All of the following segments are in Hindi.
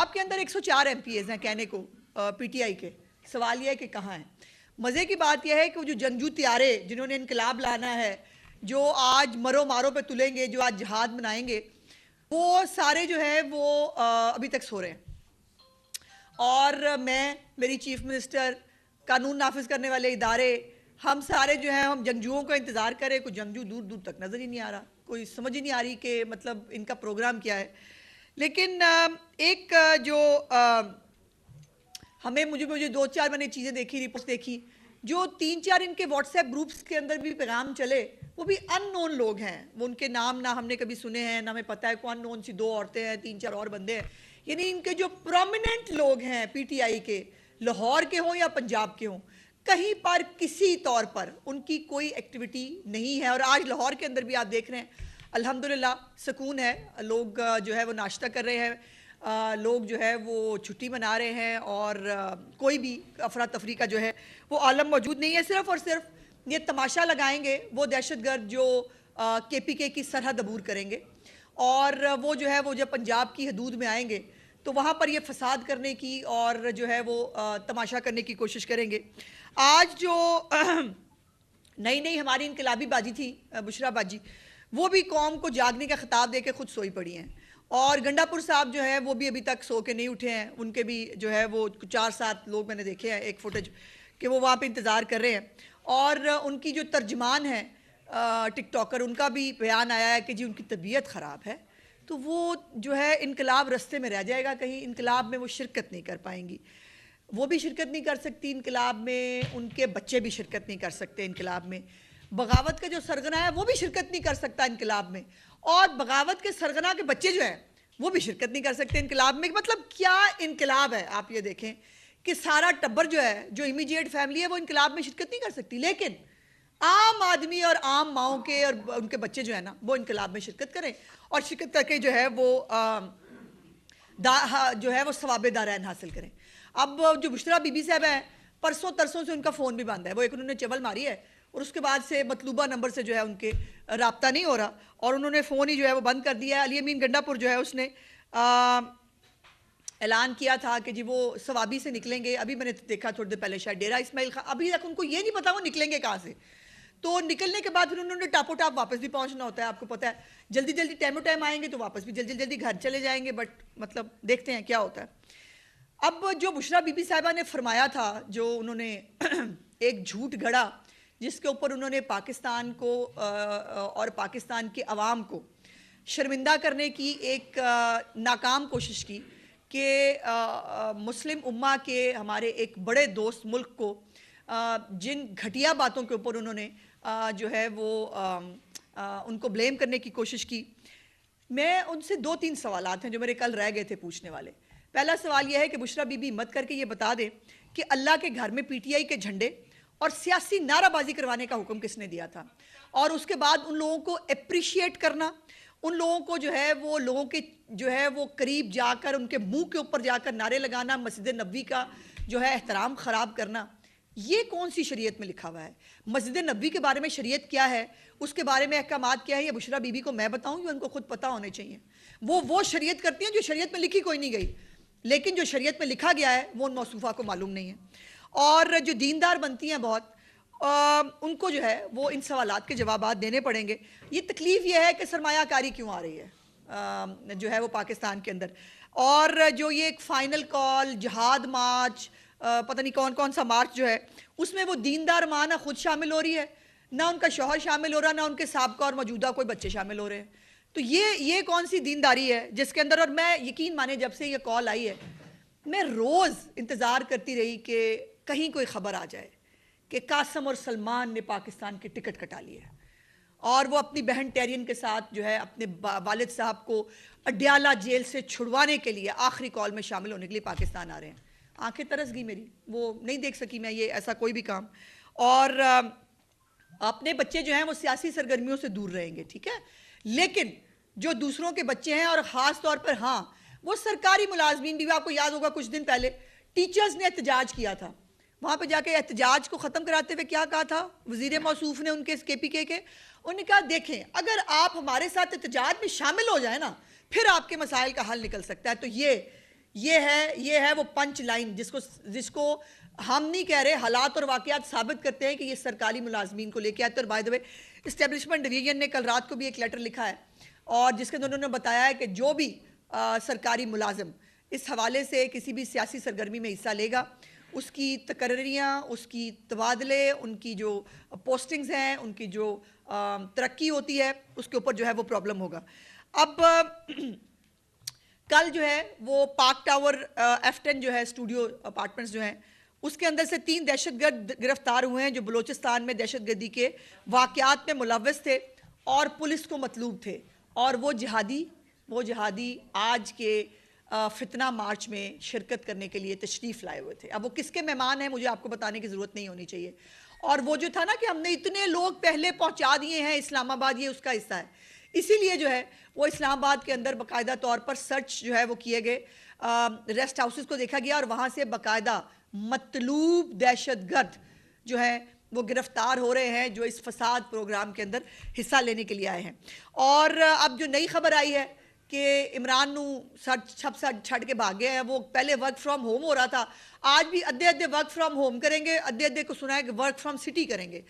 पंजाब के अंदर 104 MPs हैं कहने को PTI के। सवाल यह है कि कहाँ हैं। मज़े की बात यह है कि वो जो जंगजू त्यारे जिन्होंने इनकलाब लाना है, जो आज मरो मारो पे तुलेंगे, जो आज जिहाद मनाएंगे, वो सारे जो है वो अभी तक सो रहे हैं। और मैं, मेरी चीफ मिनिस्टर, कानून नाफिज करने वाले इदारे, हम सारे जो हैं हम जंगजुओं का इंतज़ार करें। कोई जंगजू दूर दूर तक नज़र ही नहीं आ रहा, कोई समझ ही नहीं आ रही कि मतलब इनका प्रोग्राम क्या है। लेकिन एक जो मुझे 2-4 मैंने चीज़ें देखी, रिपोर्ट्स देखी, जो 3-4 इनके व्हाट्सएप ग्रुप्स के अंदर भी पैगाम चले, वो भी अननोन लोग हैं। वो उनके नाम ना हमने कभी सुने हैं, ना हमें पता है। को अननोन सी 2 औरतें हैं, 3-4 और बंदे हैं। यानी इनके जो प्रोमिनेंट लोग हैं PTI के, लाहौर के हों या पंजाब के हों, कहीं पर किसी तौर पर उनकी कोई एक्टिविटी नहीं है। और आज लाहौर के अंदर भी आप देख रहे हैं, अल्हम्दुलिल्लाह सुकून है। लोग जो है वो नाश्ता कर रहे हैं, लोग जो है वो छुट्टी मना रहे हैं, और कोई भी अफरा तफरी का जो है वो आलम मौजूद नहीं है। सिर्फ़ और सिर्फ ये तमाशा लगाएंगे वो दहशतगर्द जो KPK की सरहद अबूर करेंगे, और वो जो है वो जब पंजाब की हदूद में आएंगे तो वहाँ पर ये फसाद करने की और जो है वो तमाशा करने की कोशिश करेंगे। आज जो नई नई हमारी इनकलाबी बाजी थी, बुशरा बाजी, वो भी कौम को जागने का खिताब दे के खुद सोई पड़ी हैं। और गंडापुर साहब जो है वो भी अभी तक सो के नहीं उठे हैं। उनके भी जो है वो 4-7 लोग मैंने देखे हैं, एक फुटेज कि वो वहाँ पे इंतज़ार कर रहे हैं। और उनकी जो तर्जमान है टिकटॉकर, उनका भी बयान आया है कि जी उनकी तबीयत ख़राब है, तो वो जो है इनकलाब रस्ते में रह जाएगा, कहीं इनकलाब में वो शिरकत नहीं कर पाएंगी। वो भी शिरकत नहीं कर सकती इनकलाब में, उनके बच्चे भी शिरकत नहीं कर सकते इनकलाब में। बगावत का जो सरगना है वो भी शिरकत नहीं कर सकता इनकलाब में, और बगावत के सरगना के बच्चे जो हैं वो भी शिरकत नहीं कर सकते इनकलाब में। मतलब क्या इनकलाब है। आप ये देखें कि सारा टब्बर जो है, जो इमीडिएट फैमिली है, वो इनकलाब में शिरकत नहीं कर सकती, लेकिन आम आदमी और आम माओं के और उनके बच्चे जो है ना, वो इनकलाब में शिरकत करें, और शिरकत करके जो है वो जो है वो सवाब दारैन हासिल करें। अब जो बुशरा बीबी साहब है, परसों तरसों से उनका फ़ोन भी बंद है। वो एक उन्होंने चवल मारी है, और उसके बाद से मतलूबा नंबर से जो है उनके राब्ता नहीं हो रहा, और उन्होंने फ़ोन ही जो है वो बंद कर दिया है। अली अमीन गंडापुर जो है उसने ऐलान किया था कि जी वो सवाबी से निकलेंगे। अभी मैंने देखा थोड़ी देर पहले, शायद डेरा इस्माइल खां, अभी तक उनको ये नहीं पता वो निकलेंगे कहाँ से। तो निकलने के बाद फिर उन्होंने टापो टाप वापस भी पहुंचना होता है, आपको पता है। जल्दी जल्दी टाइमो टाइम आएंगे तो वापस भी जल्दी जल्दी घर चले जाएंगे, बट मतलब देखते हैं क्या होता है। अब जो बुशरा बीबी साहिबा ने फरमाया था, जो उन्होंने एक झूठ गढ़ा, जिसके ऊपर उन्होंने पाकिस्तान को और पाकिस्तान के अवाम को शर्मिंदा करने की एक नाकाम कोशिश की कि मुस्लिम उम्मा के हमारे एक बड़े दोस्त मुल्क को जिन घटिया बातों के ऊपर उन्होंने जो है वो उनको ब्लेम करने की कोशिश की। मैं उनसे 2-3 सवालात हैं जो मेरे कल रह गए थे पूछने वाले। पहला सवाल यह है कि बुशरा बीबी हिम्मत करके ये बता दें कि अल्लाह के घर में PTI के झंडे और सियासी नाराबाजी करवाने का हुक्म किसने दिया था, और उसके बाद उन लोगों को अप्रिशिएट करना, उन लोगों को जो है वो लोगों के जो है वो करीब जाकर उनके मुंह के ऊपर जाकर नारे लगाना, मस्जिद नबी का जो है एहतराम ख़राब करना, ये कौन सी शरीयत में लिखा हुआ है? मस्जिद नबी के बारे में शरीयत क्या है, उसके बारे में अहकामात क्या है, ये बुशरा बीबी को मैं बताऊं या उनको खुद पता होने चाहिए? वो शरीयत करती हैं जो शरीयत में लिखी कोई नहीं गई, लेकिन जो शरीयत में लिखा गया है वो उन मौसूफ़ा को मालूम नहीं है। और जो दीनदार बनती हैं बहुत, उनको जो है वो इन सवालात के जवाबात देने पड़ेंगे। ये तकलीफ़ ये है कि सरमायाकारी क्यों आ रही है जो है वो पाकिस्तान के अंदर, और जो ये एक फ़ाइनल कॉल, जिहाद मार्च, पता नहीं कौन कौन सा मार्च जो है, उसमें वो दीनदार माँ ना खुद शामिल हो रही है, ना उनका शौहर शामिल हो रहा, ना उनके साबका और मौजूदा कोई बच्चे शामिल हो रहे हैं। तो ये कौन सी दीनदारी है जिसके अंदर? और मैं यकीन माने जब से ये कॉल आई है, मैं रोज़ इंतज़ार करती रही कि कहीं कोई ख़बर आ जाए कि कासम और सलमान ने पाकिस्तान की टिकट कटा ली है, और वो अपनी बहन टेरियन के साथ जो है अपने वालिद साहब को अड्याला जेल से छुड़वाने के लिए आखिरी कॉल में शामिल होने के लिए पाकिस्तान आ रहे हैं। आंखें तरस गई मेरी, वो नहीं देख सकी मैं ये ऐसा कोई भी काम। और अपने बच्चे जो हैं वो सियासी सरगर्मियों से दूर रहेंगे, ठीक है, लेकिन जो दूसरों के बच्चे हैं, और ख़ास तौर पर हाँ वो सरकारी मुलाजमीन भी, आपको याद होगा कुछ दिन पहले टीचर्स ने एहतजाज किया था, वहाँ पे जाके एहतजाज को ख़त्म कराते हुए क्या कहा था वज़ीर मौसूफ़ ने उनके KPK के? उन्होंने कहा देखें, अगर आप हमारे साथ एहतजाज में शामिल हो जाए ना, फिर आपके मसाइल का हल निकल सकता है। तो ये है वो पंच लाइन जिसको हम नहीं कह रहे, हालात और वाकयात साबित करते हैं कि ये सरकारी मुलाजमीन को लेके आते हैं। और by the way establishment division ने कल रात को भी एक लेटर लिखा है और जिसके अंदर उन्होंने बताया है कि जो भी सरकारी मुलाजिम इस हवाले से किसी भी सियासी सरगर्मी में हिस्सा लेगा, उसकी तकर्रियाँ, उसकी तबादले, उनकी जो पोस्टिंग्स हैं, उनकी जो तरक्की होती है, उसके ऊपर जो है वो प्रॉब्लम होगा। अब कल जो है वो पार्क टावर F10 जो है स्टूडियो अपार्टमेंट्स जो हैं, उसके अंदर से 3 दहशतगर्द गिरफ्तार हुए हैं जो बलूचिस्तान में दहशतगर्दी के वाक़यात में मुलव्वस थे और पुलिस को मतलूब थे। और वो जिहादी आज के फितना मार्च में शिरकत करने के लिए तशरीफ़ लाए हुए थे। अब वो किसके मेहमान हैं मुझे आपको बताने की ज़रूरत नहीं होनी चाहिए। और वो जो था ना कि हमने इतने लोग पहले पहुंचा दिए हैं इस्लामाबाद, ये उसका हिस्सा है। इसीलिए जो है वो इस्लामाबाद के अंदर बाकायदा तौर पर सर्च जो है वो किए गए, रेस्ट हाउसेस को देखा गया और वहाँ से बाकायदा मतलूब दहशतगर्द जो है वो गिरफ्तार हो रहे हैं जो इस फसाद प्रोग्राम के अंदर हिस्सा लेने के लिए आए हैं। और अब जो नई खबर आई है कि इमरान नू छप छड़ के भागे हैं, वो पहले वर्क फ्रॉम होम हो रहा था, आज भी अद्धे वर्क फ्रॉम होम करेंगे, अद्धे को सुना है कि वर्क फ्रॉम सिटी करेंगे।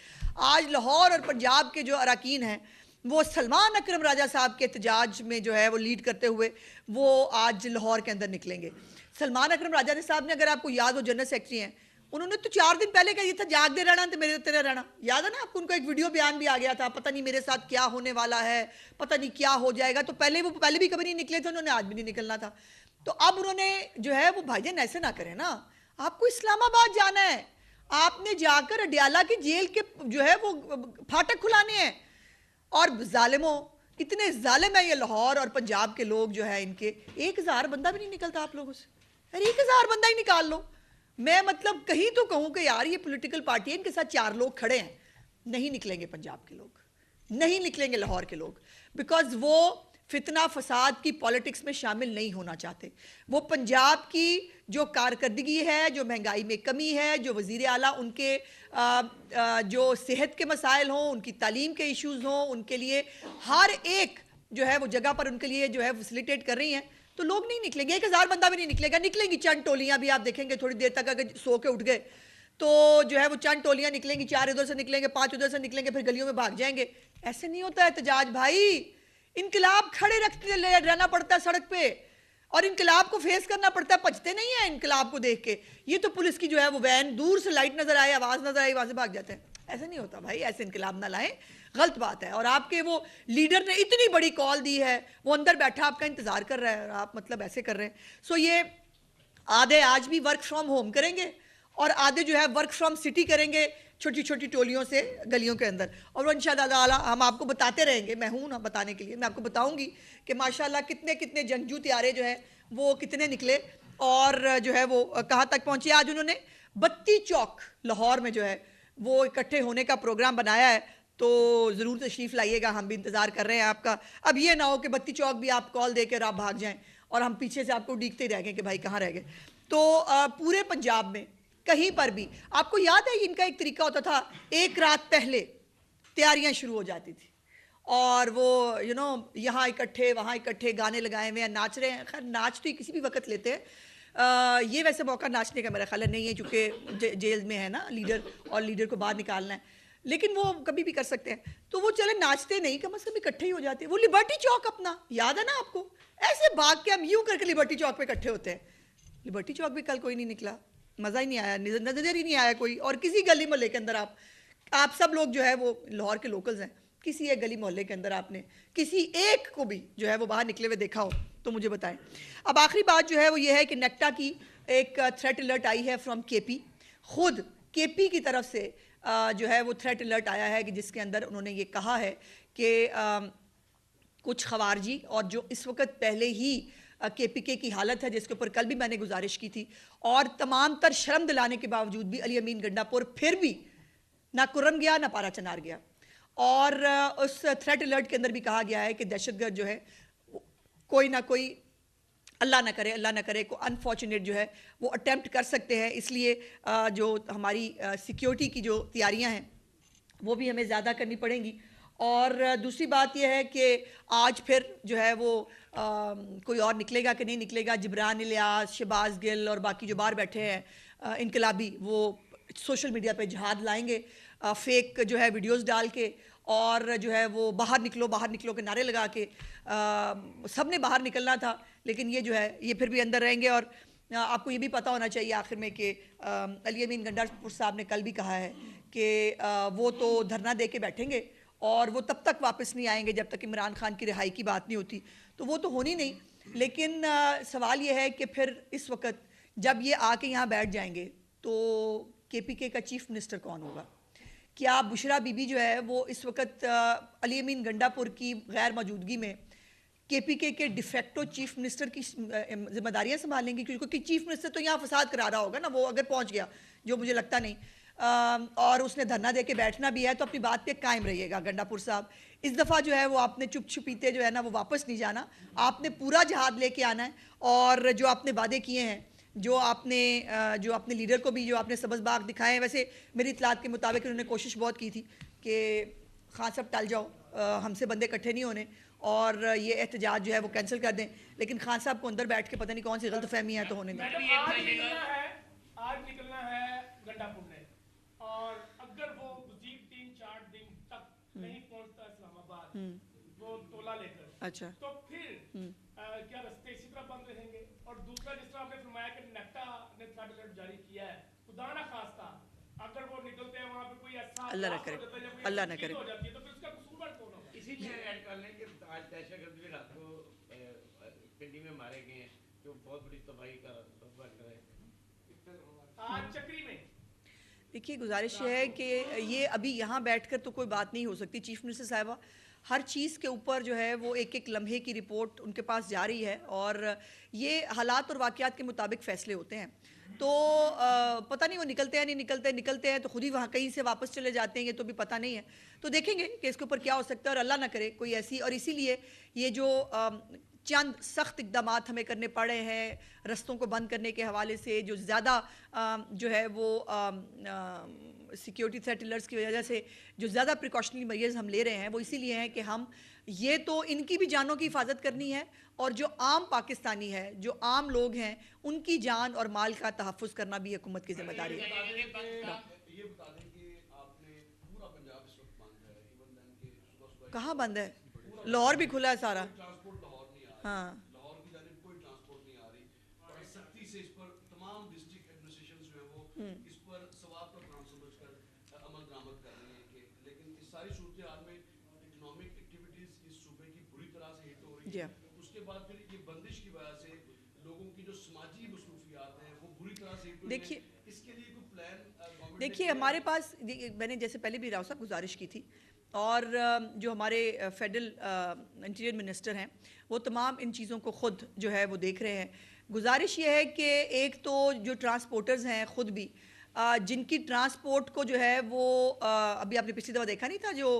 आज लाहौर और पंजाब के जो अरकान हैं वो सलमान अकरम राजा साहब के एहतजाज में जो है वो लीड करते हुए वो आज लाहौर के अंदर निकलेंगे। सलमान अकरम राजा साहब ने, अगर आपको याद हो, जनरल सेक्रेटरी हैं, उन्होंने तो 4 दिन पहले कहा था जागते रहना तो मेरे तेरे रहना। याद है ना आपको, उनको एक वीडियो बयान भी आ गया था, पता नहीं मेरे साथ क्या होने वाला है, पता नहीं क्या हो जाएगा। तो पहले भी कभी नहीं निकले थे, उन्होंने आज भी नहीं निकलना था। तो अब उन्होंने जो है वो भाईजान ऐसे ना करें ना, आपको इस्लामाबाद जाना है, आपने जाकर अडियाला की जेल के जो है वो फाटक खुलाने हैं। और जालिमों, इतने जालिम है ये लाहौर और पंजाब के लोग जो है, इनके 1000 बंदा भी नहीं निकलता आप लोगों से। यार 1000 बंदा ही निकाल लो। मैं मतलब कहीं तो कहूं कि यार ये पॉलिटिकल पार्टी है, इनके साथ 4 लोग खड़े हैं, नहीं निकलेंगे पंजाब के लोग, नहीं निकलेंगे लाहौर के लोग, बिकॉज वो फितना फसाद की पॉलिटिक्स में शामिल नहीं होना चाहते। वो पंजाब की जो कारकर्दगी है, जो महंगाई में कमी है, जो वज़ीर आला उनके जो सेहत के मसाइल हों, उनकी तालीम के इश्यूज़ हों, उनके लिए हर एक जो है वो जगह पर उनके लिए जो है फैसिलिटेट कर रही हैं, तो लोग नहीं निकलेंगे। 1000 बंदा भी नहीं निकलेगा। निकलेंगी चंद टोलियां भी, आप देखेंगे थोड़ी देर तक अगर सो के उठ गए तो जो है वो चंद टोलियां निकलेंगी, 4 इधर से निकलेंगे, 5 उधर से निकलेंगे, फिर गलियों में भाग जाएंगे। ऐसे नहीं होता है एहतजाज भाई, इनकलाब खड़े रखते रहना पड़ता है सड़क पे और इनकलाब को फेस करना पड़ता है, पचते नहीं है इनकलाब को देख के। ये तो पुलिस की जो है वो वैन दूर से लाइट नजर आए, आवाज नजर आई, वहां से भाग जाते हैं। ऐसे नहीं होता भाई, ऐसे इनकलाब ना लाएं, गलत बात है। और आपके वो लीडर ने इतनी बड़ी कॉल दी है, वो अंदर बैठा आपका इंतजार कर रहा है और आप मतलब ऐसे कर रहे हैं। सो ये आधे आज भी वर्क फ्रॉम होम करेंगे और आधे जो है वर्क फ्रॉम सिटी करेंगे, छोटी छोटी टोलियों से गलियों के अंदर। और इंशाअल्लाह हम आपको बताते रहेंगे, मैं हूँ ना बताने के लिए, मैं आपको बताऊंगी कि माशाल्लाह कितने कितने जंगजू त्यारे जो है वो कितने निकले और जो है वो कहाँ तक पहुँचे। आज उन्होंने बत्ती चौक लाहौर में जो है वो इकट्ठे होने का प्रोग्राम बनाया है, तो ज़रूर तशरीफ़ लाइएगा, हम भी इंतज़ार कर रहे हैं आपका। अब ये ना हो कि बत्ती चौक भी आप कॉल देकर आप भाग जाएं और हम पीछे से आपको उड़ीकते ही रह गए कि भाई कहाँ रह गए। तो पूरे पंजाब में कहीं पर भी आपको याद है इनका एक तरीका होता था, एक रात पहले तैयारियां शुरू हो जाती थी और वो यहाँ इकट्ठे वहाँ इकट्ठे गाने लगाए हुए हैं, नाच रहे हैं। खैर नाच तो किसी भी वक्त लेते हैं, ये वैसे मौका नाचने का मेरा ख्याल नहीं है क्योंकि जेल में है ना लीडर और लीडर को बाहर निकालना है, लेकिन वो कभी भी कर सकते हैं। तो वो चले नाचते नहीं, कम से कम इकट्ठे ही हो जाते हैं। वो लिबर्टी चौक अपना याद है ना आपको, ऐसे भाग के हम यूं करके लिबर्टी चौक पे इकट्ठे होते हैं। लिबर्टी चौक भी कल कोई नहीं निकला, मज़ा ही नहीं आया, नजर ही नहीं आया कोई। और किसी गली मोहल्ले के अंदर आप सब लोग जो है वो लाहौर के लोकल्स हैं, किसी एक गली मोहल्ले के अंदर आपने किसी एक को भी जो है वो बाहर निकले हुए देखा हो तो मुझे बताएं। अब आखिरी बात जो है वो ये है कि नेक्टा की एक थ्रेट अलर्ट आई है फ्रॉम केपी। खुद केपी की तरफ से जो है वो थ्रेट अलर्ट आया है कि जिसके अंदर उन्होंने ये कहा है कि कुछ खवारजी और जो इस वक्त पहले ही केपीके की हालत है, जिसके ऊपर कल भी मैंने गुजारिश की थी, और तमाम तर शर्म दिलाने के बावजूद भी अली अमीन गंडापुर फिर भी ना कुर्रम गया ना पारा चनार गया। और उस थ्रेट अलर्ट के अंदर भी कहा गया है कि दहशतगर्द जो है कोई ना कोई, अल्लाह ना करे को अनफॉर्चुनेट जो है वो अटेम्प्ट कर सकते हैं। इसलिए जो हमारी सिक्योरिटी की जो तैयारियां हैं वो भी हमें ज़्यादा करनी पड़ेंगी। और दूसरी बात यह है कि आज फिर जो है वो कोई और निकलेगा कि नहीं निकलेगा। जिब्रान इलियास, शहबाज गिल और बाकी जो बाहर बैठे हैं इनकलाबी, वो सोशल मीडिया पे जहाद लाएंगे फेक जो है वीडियोस डाल के, और जो है वो बाहर निकलो के नारे लगा के। सब ने बाहर निकलना था, लेकिन ये जो है ये फिर भी अंदर रहेंगे। और आपको ये भी पता होना चाहिए आखिर में कि अली अमीन गंडापुर साहब ने कल भी कहा है कि वो तो धरना दे के बैठेंगे और वो तब तक वापस नहीं आएंगे जब तक इमरान खान की रिहाई की बात नहीं होती। तो वो तो होनी नहीं, लेकिन सवाल ये है कि फिर इस वक्त जब ये आके यहाँ बैठ जाएंगे तो KPK का चीफ मिनिस्टर कौन होगा? क्या बुशरा बीबी जो है वो इस वक्त अली अमीन गंडापुर की गैर मौजूदगी में KPK के डिफेक्टो चीफ मिनिस्टर की जिम्मेदारियां संभालेंगी? क्योंकि चीफ मिनिस्टर तो यहाँ फसाद करा रहा होगा ना, वो अगर पहुँच गया, जो मुझे लगता नहीं। और उसने धरना दे के बैठना भी है, तो अपनी बात पे कायम रहिएगा गंडापुर साहब। इस दफ़ा जो है वो आपने चुप छुपीते जो है ना वो वापस नहीं जाना, आपने पूरा जहाद लेके आना है। और जो आपने वादे किए हैं, जो अपने लीडर को भी जो आपने सब्ज़ बाग दिखाए हैं, वैसे मेरी इतलात के मुताबिक उन्होंने कोशिश बहुत की थी कि खान साहब टल जाओ, हमसे बंदे इकट्ठे नहीं होने और ये एहतजाज जो है वो कैंसिल कर दें, लेकिन खान साहब को अंदर बैठ के पता नहीं कौन सी गलतफहमी है, तो होने दें। आज निकलना है गंडापुर ने, और अगर वो मजीद 3-4 दिन तक नहीं पहुंचता इस्लामाबाद वो तोला लेकर, अच्छा, तो फिर क्या रास्ते इसी तरह बंद रहेंगे? और दूसरा, जिस तरह आपने फरमाया कि नेक्टा ने थर्ड अलर्ट जारी किया है, खुदा ना खास्ता अगर वो निकलते हैं वहां पे कोई ऐसा अल्लाह ना करे, अल्लाह ना करे, हो जाती है, तो फिर उसका कसूरवार कौन होगा? इसीलिए ऐड कर लें कि आज दहशतगर्द भी रात को पिंडी में मारे गए हैं, जो बहुत बड़ी तबाही का सबब बन रहा है। आज चक्री में देखिए, गुजारिश है कि ये अभी यहाँ बैठकर तो कोई बात नहीं हो सकती। चीफ मिनिस्टर साहिबा हर चीज़ के ऊपर जो है वो एक एक लम्हे की रिपोर्ट उनके पास जा रही है, और ये हालात और वाक़यात के मुताबिक फ़ैसले होते हैं। तो पता नहीं वो निकलते हैं नहीं निकलते हैं तो खुद ही वहाँ कहीं से वापस चले जाते हैं, ये तो भी पता नहीं है। तो देखेंगे कि इसके ऊपर क्या हो सकता है, और अल्लाह ना करे कोई ऐसी। और इसीलिए ये जो चंद सख्त इक़दाम हमें करने पड़े हैं रस्तों को बंद करने के हवाले से, जो ज़्यादा जो है वो सिक्योरिटी थ्रेट की वजह से जो ज़्यादा प्रिकॉशनरी मेजर्स हम ले रहे हैं, वो इसीलिए हैं कि हम ये तो इनकी भी जानों की हिफाजत करनी है, और जो आम पाकिस्तानी है, जो आम लोग हैं, उनकी जान और माल का तहफ़्फ़ुज़ करना भी हुकूमत की जिम्मेदारी है। कहाँ बंद है? लाहौर भी खुला है सारा। हाँ, लाहौर की जानिब कोई ट्रांसपोर्ट नहीं आ रही, और सख्ती से इस पर तमाम डिस्ट्रिक्ट एडमिनिस्ट्रेशन जो है वो इस पर सवाब का काम समझकर अमल दरामद कर रही है कि, लेकिन इस सारी सूरत हाल में इकोनॉमिक एक्टिविटीज इस सूबे की बुरी तरह से हिट हो रही है। उसके बाद फिर ये बंदिश की वजह से लोगों की जो समाजी मसरूफियात हैं वो बुरी तरह से हिट हो रही है। इसके लिए कोई प्लान? देखिए, हमारे पास, मैंने जैसे पहले भी राव साहब गुजारिश की थी, और जो हमारे फेडरल इंटीरियर मिनिस्टर हैं वो तमाम इन चीज़ों को ख़ुद जो है वो देख रहे हैं। गुजारिश ये है कि एक तो जो ट्रांसपोर्टर्स हैं ख़ुद भी जिनकी ट्रांसपोर्ट को जो है वो अभी आपने पिछली दफ़ा देखा नहीं था जो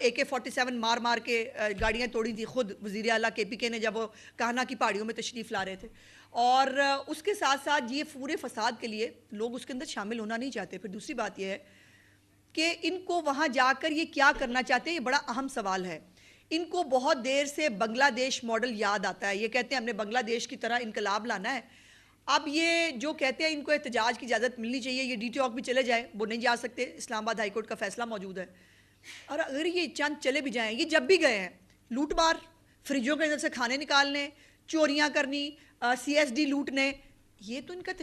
AK-47 मार के गाड़ियाँ तोड़ी थी, ख़ुद वज़ीर आला KPK ने जब वो कान्हा की पहाड़ियों में तशरीफ़ ला रहे थे। और उसके साथ साथ ये पूरे फसाद के लिए लोग उसके अंदर शामिल होना नहीं चाहते। फिर दूसरी बात यह है कि इनको वहाँ जाकर ये क्या करना चाहते हैं, ये बड़ा अहम सवाल है। इनको बहुत देर से बांग्लादेश मॉडल याद आता है, ये कहते हैं हमने बांग्लादेश की तरह इनकलाब लाना है। अब ये जो कहते हैं इनको एहतजाज की इजाज़त मिलनी चाहिए, ये DTOC भी चले जाएँ, वो नहीं जा सकते, इस्लामाबाद हाई कोर्ट का फैसला मौजूद है। और अगर ये चंद चले भी जाएँ, ये जब भी गए हैं लूट मार, फ्रिजों के अंदर से खाने निकालने, चोरियाँ करनी, CSD लूटने, ये तो इनका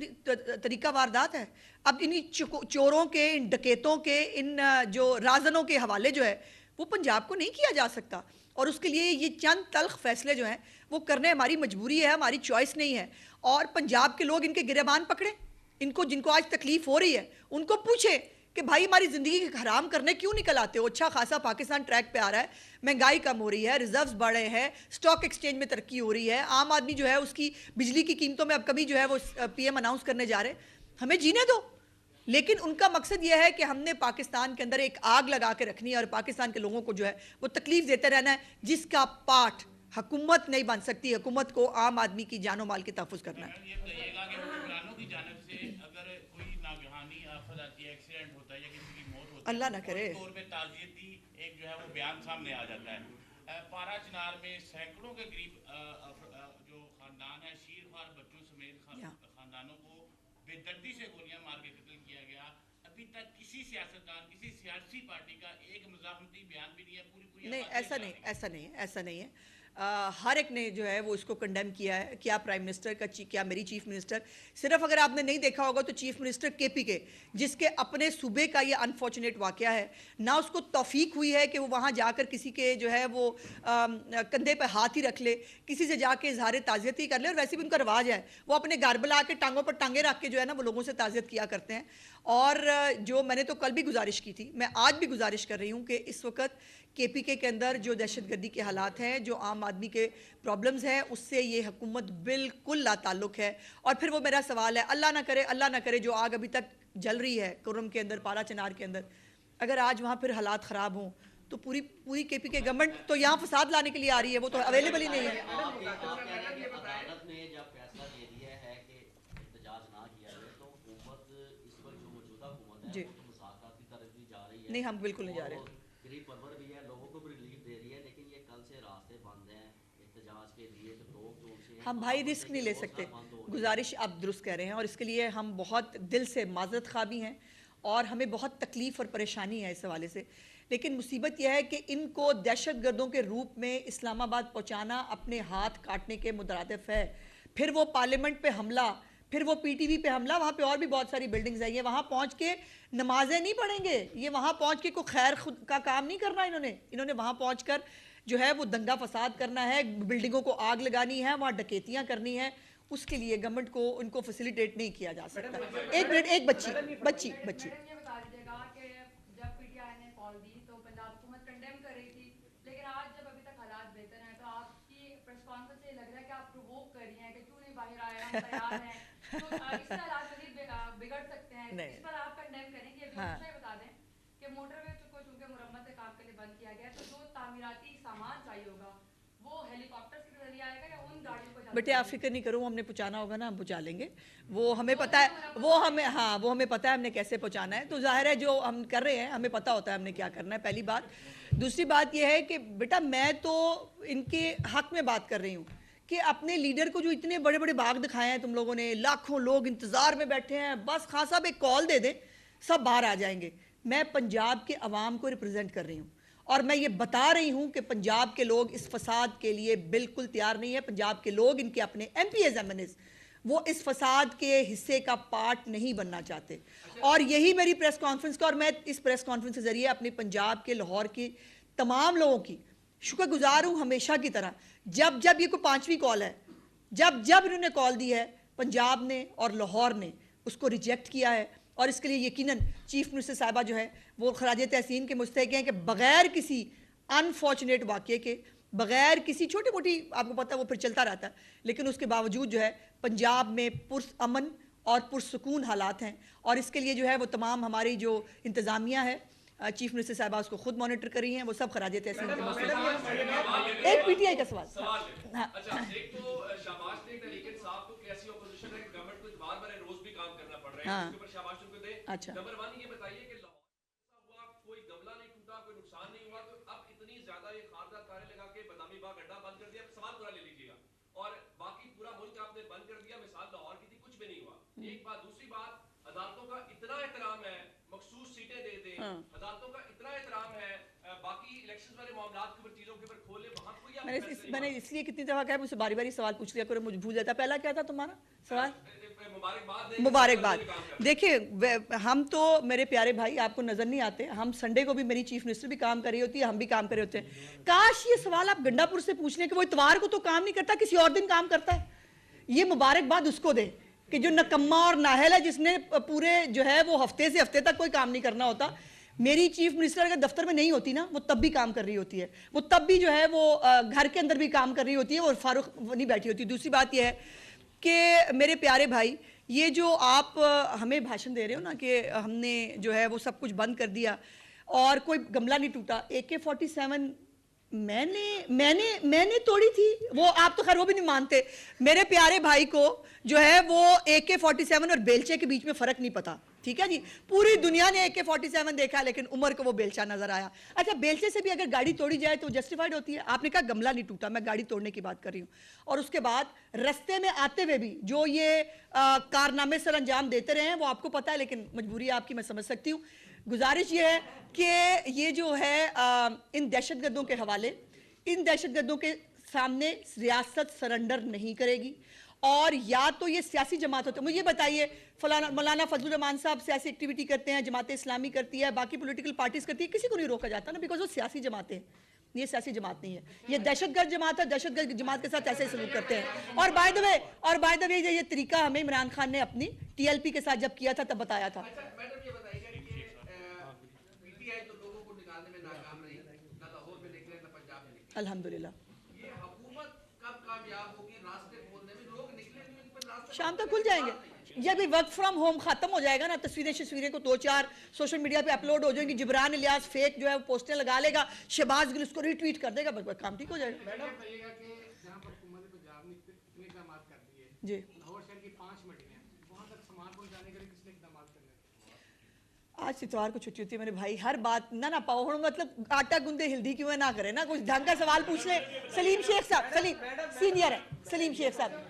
तरीका वारदात है। अब इन्हीं चोरों के, इन डकैतों के, इन जो राजनों के हवाले जो है वो पंजाब को नहीं किया जा सकता, और उसके लिए ये चंद तल्ख फैसले जो हैं वो करने हमारी मजबूरी है, हमारी चॉइस नहीं है। और पंजाब के लोग इनके गिरेबान पकड़े, इनको जिनको आज तकलीफ हो रही है उनको पूछे कि भाई हमारी ज़िंदगी हराम करने क्यों निकल आते हो? अच्छा खासा पाकिस्तान ट्रैक पे आ रहा है, महंगाई कम हो रही है, रिजर्व्स बढ़ रहे हैं, स्टॉक एक्सचेंज में तरक्की हो रही है, आम आदमी जो है उसकी बिजली की कीमतों में अब कभी जो है वो PM अनाउंस करने जा रहे हैं, हमें जीने दो। लेकिन उनका मकसद यह है कि हमने पाकिस्तान के अंदर एक आग लगा के रखनी है और पाकिस्तान के लोगों को जो है वो तकलीफ देते रहना है, जिसका पाठ हुकूमत नहीं बन सकती। हुकूमत को आम आदमी की जानो माल की तहफ़्फ़ुज़ करना है। की जानिब से अगर कोई नागहानी आफत आती है, एक्सीडेंट होता है या किसी की मौत होती है, अल्लाह ना करे, तौर पे ताज़ियती एक जो है वो बयान सामने आ जाता है। पारा चिनार में सैकड़ों के करीब जो खानदान है, शीरखार बच्चों समेत खानदानों को बेदर्दी से गोलियां मार के कत्ल किया गया। अभी तक किसी सियासतदान, किसी सियासी पार्टी का एक मज़ाहमती बयान भी नहीं है। पूरी नहीं, ऐसा नहीं है। हर एक ने जो है वो इसको कंडेम किया है। क्या प्राइम मिनिस्टर का, क्या मेरी चीफ मिनिस्टर, सिर्फ अगर आपने नहीं देखा होगा तो चीफ मिनिस्टर केपी के, जिसके अपने सूबे का ये अनफॉर्चुनेट वाकया है, ना उसको तौफीक हुई है कि वो वहाँ जाकर किसी के जो है वो कंधे पे हाथ ही रख ले, किसी से जाके इजहार ताज़ियत ही कर ले। और वैसे भी उनका रवाज है, वो अपने घर बुला के टांगों पर टांगे रख के जो है ना वो लोगों से ताज़ियत किया करते हैं। और जो मैंने तो कल भी गुजारिश की थी, मैं आज भी गुजारिश कर रही हूँ कि इस वक्त केपीके के अंदर जो दहशतगर्दी के हालात हैं, जो आम आदमी के प्रॉब्लम्स हैं, उससे ये हुकूमत बिल्कुल लाताल्लुक है। और फिर वो मेरा सवाल है, अल्लाह ना करे जो आग अभी तक जल रही है कुर्रम के अंदर, पारा चिनार के अंदर, अगर आज वहाँ फिर हालात ख़राब हों तो पूरी केपीके गवर्नमेंट तो यहाँ फसाद लाने के लिए आ रही है, वो तो अवेलेबल ही नहीं है। अदालत ने जब फैसला दे दिया है कि एहतजाज ना किया जाए तो हुकूमत इस वक्त जो मौजूदा हुकूमत है वो तो मुज़ाकरात की तरफ भी जा रही है। नहीं, हम बिल्कुल नहीं जा रहे। गरीब परवर भी है, लोगों को भी रिलीफ दे रही है, लेकिन ये कल से रास्ते बंद हैं एहतजाज के लिए। तो लोग जो उनसे हम भाई रिस्क नहीं ले सकते। गुजारिश आप दुरुस्त कह रहे हैं और इसके लिए हम बहुत दिल से माजरत खा भी हैं और हमें बहुत तकलीफ़ और परेशानी है इस हवाले से। लेकिन मुसीबत यह है कि इनको दहशतगर्दों के रूप में इस्लामाबाद पहुंचाना अपने हाथ काटने के मुतरादिफ है। फिर वो पार्लियामेंट पे हमला, फिर वो पीटीवी पे हमला, वहाँ पे और भी बहुत सारी बिल्डिंग्स हैं। ये वहाँ पहुँच के नमाजें नहीं पढ़ेंगे, ये वहाँ पहुँच के कोई खैर खुद का काम नहीं करना। इन्होंने वहाँ पहुँच कर जो है वो दंगा फसाद करना है, बिल्डिंगों को आग लगानी है, वहाँ डकैतियाँ करनी है। उसके लिए गवर्नमेंट को उनको फैसिलिटेट नहीं किया जा सकता। एक मिनट, एक बच्ची बिगड़ सकते हैं, इस पर आप कंडेम करेंगे। बता दें कि मोटरवे को चूंकि मुरम्मत के काम के लिए बंद किया गया, तो जो तामीराती सामान चाहिए होगा वो हेलीकॉप्टर के जरिए आएगा या उन गाड़ियों को? बेटे आप फिक्र नहीं करो, हमने पहुंचाना होगा ना, हम पहुंचा लेंगे। वो हमें पता है, वो हमें पता है हमने कैसे पहुंचाना है। तो जाहिर है जो हम कर रहे हैं हमें पता होता है हमने क्या करना है, पहली बात। दूसरी बात यह है कि बेटा मैं तो इनके हक में बात कर रही हूँ कि अपने लीडर को जो इतने बड़े बड़े बाग दिखाए हैं तुम लोगों ने, लाखों लोग इंतज़ार में बैठे हैं, बस खान साहब एक कॉल दे दें सब बाहर आ जाएंगे। मैं पंजाब के अवाम को रिप्रेजेंट कर रही हूँ और मैं ये बता रही हूँ कि पंजाब के लोग इस फसाद के लिए बिल्कुल तैयार नहीं है। पंजाब के लोग, इनके अपने MPs MNAs, वो इस फसाद के हिस्से का पार्ट नहीं बनना चाहते। और यही मेरी प्रेस कॉन्फ्रेंस का, और मैं इस प्रेस कॉन्फ्रेंस के ज़रिए अपने पंजाब के, लाहौर की तमाम लोगों की शुक्रगुजार हूँ हमेशा की तरह। जब ये कोई 5वीं कॉल है, जब इन्होंने कॉल दी है, पंजाब ने और लाहौर ने उसको रिजेक्ट किया है। और इसके लिए यकीनन चीफ मिनिस्टर साहिबा जो है वो खराज तहसीन के मुस्तहिक हैं कि बग़ैर किसी अनफॉर्चुनेट वाक़े के, बग़ैर किसी छोटी मोटी, आपको पता है वो फिर चलता रहता है, लेकिन उसके बावजूद जो है पंजाब में पुरअमन और पुरसकून हालात हैं। और इसके लिए जो है वो तमाम हमारी जो इंतज़ामिया है, चीफ मिनिस्टर साहिबा उसको खुद मॉनिटर कर रही हैं, वो सब खराज तहसीन के मुस्तहिक। एक PTI का सवाल। अच्छा, एक तो शाबाश दें लेकिन साहब को कैसी ऑपोजिशन है कि गवर्नमेंट को बार-बार रोज भी काम करना पड़ रहा है, उसके ऊपर शाबाश उनको दे। अच्छा, नंबर 1 ये बताइए कि लाहौर हुआ, कोई गमला नहीं टूटा, कोई नुकसान नहीं हुआ, तो अब इतनी ज्यादा ये खारदार तारे लगा के बदामी बाग अड्डा बंद कर दिया, सवाल पूरा ले लीजिएगा। और बाकी पूरा मुल्क आपने बंद कर दिया, मिसाल लाहौर की थी, कुछ भी नहीं हुआ। एक बात। दूसरी बात, अदालतों का इतना एहतराम है, मखसूस सीटें दे दें, अदालतों का इतना एहतराम है, बाकी इलेक्शंस वाले मामलात के ऊपर, चीजों के ऊपर खोले, वहां कोई मैंने इसलिए कितनी दफा कहा, मुझसे बारी सवाल पूछ लिया करो, मुझे भूल जाता। पहला क्या था तुम्हारा सवाल? मुबारकबाद। देखिए हम तो, मेरे प्यारे भाई, आपको नजर नहीं आते, हम संडे को भी मेरी चीफ मिनिस्टर भी काम कर रही होती है, हम भी काम कर रहे होते हैं। काश ये सवाल आप गंडापुर से पूछ लें कि वो इतवार को तो काम नहीं करता, किसी और दिन काम करता है। ये मुबारकबाद उसको दे कि जो नकम्मा और नाहल है, जिसने पूरे जो है वो हफ्ते से हफ्ते तक कोई काम नहीं करना होता। मेरी चीफ मिनिस्टर अगर दफ्तर में नहीं होती ना, वो तब भी काम कर रही होती है, वो तब भी जो है वो घर के अंदर भी काम कर रही होती है और फारूक नहीं बैठी होती। दूसरी बात यह है कि मेरे प्यारे भाई, ये जो आप हमें भाषण दे रहे हो ना कि हमने जो है वो सब कुछ बंद कर दिया और कोई गमला नहीं टूटा, AK-47 मैंने तोड़ी थी वो, आप तो खैर वो भी नहीं मानते। मेरे प्यारे भाई को जो है वो AK-47 और बेलचे के बीच में फर्क नहीं पता, ठीक है जी। पूरी दुनिया ने AK-47 देखा लेकिन उमर को वो बेलचा नजर आया। अच्छा, बेलचे से भी अगर गाड़ी तोड़ी जाए तो जस्टिफाइड होती है। आपने कहा गमला नहीं टूटा, मैं गाड़ी तोड़ने की बात कर रही हूँ। और उसके बाद रस्ते में आते हुए भी जो ये कारनामे सर अंजाम देते रहे हैं वो आपको पता है, लेकिन मजबूरी आपकी मैं समझ सकती हूँ। गुजारिश ये है कि ये जो है इन दहशतगर्दों के हवाले, इन दहशतगर्दों के सामने रियासत सरेंडर नहीं करेगी। और या तो ये सियासी जमात होते, मुझे बताइए फलाना मौलाना फजलुर रहमान साहब सियासी एक्टिविटी करते हैं, जमात इस्लामी करती है, बाकी पॉलिटिकल पार्टीज करती है, किसी को नहीं रोका जाता ना, बिकॉज वो सियासी जमातें हैं। ये सियासी जमात नहीं है, ये दहशतगर्द जमात है। दहशतगर्द जमात के साथ ऐसे ही सलूक करते हैं। और बाय द वे ये तरीका हमें इमरान खान ने अपनी TLP के साथ जब किया था तब बताया था। मैडम ये बताइए कि PTI तो लोगों को निकालने में नाकाम रही, ना लाहौर में निकले ना पंजाब में निकले, अल्हम्दुलिल्लाह। ये हुकूमत कब कामयाब होगी रास्ते खोलने में? लोग निकले नहीं, इन पर रास्ते शाम तक खुल जाएंगे। जब वर्क फ्रॉम होम खत्म हो जाएगा ना, तस्वीरें को 2-4 सोशल मीडिया पे अपलोड हो जाएंगी, जिब्रान इलियास फेक जो है पोस्टर लगा लेगा, शहबाज गिल उसको रीट्वीट कर देगा, बस काम ठीक हो जाएगा। मैडम बताइएगा कि जहाँ पर हुकूमत पंजाब ने इतने इकदाम कर दिए जी, लाहौर शहर की 5 मंडियाँ, वहाँ तक सामान पहुँचाने के लिए किसने इकदाम करने? आज इतवार को छुट्टी होती है मेरे भाई, हर बात ना पाओ हम, मतलब आटा गुंदे हिल्दी क्यों है ना करे ना, कुछ ढंग का सवाल पूछ ले। सलीम शेख साहब, सलीम सीनियर है, सलीम शेख साहब।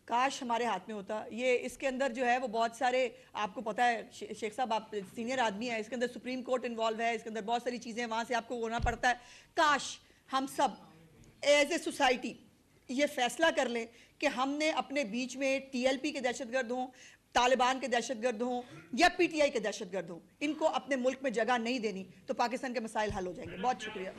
काश हमारे हाथ में होता ये। इसके अंदर जो है वो बहुत सारे, आपको पता है शेख साहब आप सीनियर आदमी हैं, इसके अंदर सुप्रीम कोर्ट इन्वॉल्व है, इसके अंदर बहुत सारी चीज़ें वहाँ से आपको होना पड़ता है। काश हम सब एज ए सोसाइटी ये फैसला कर लें कि हमने अपने बीच में TLP के दहशतगर्द हों, तालिबान के दहशतगर्द हों या PTI के दहशतगर्द हों, इनको अपने मुल्क में जगह नहीं देनी तो पाकिस्तान के मसाइल हल हो जाएंगे। बहुत शुक्रिया।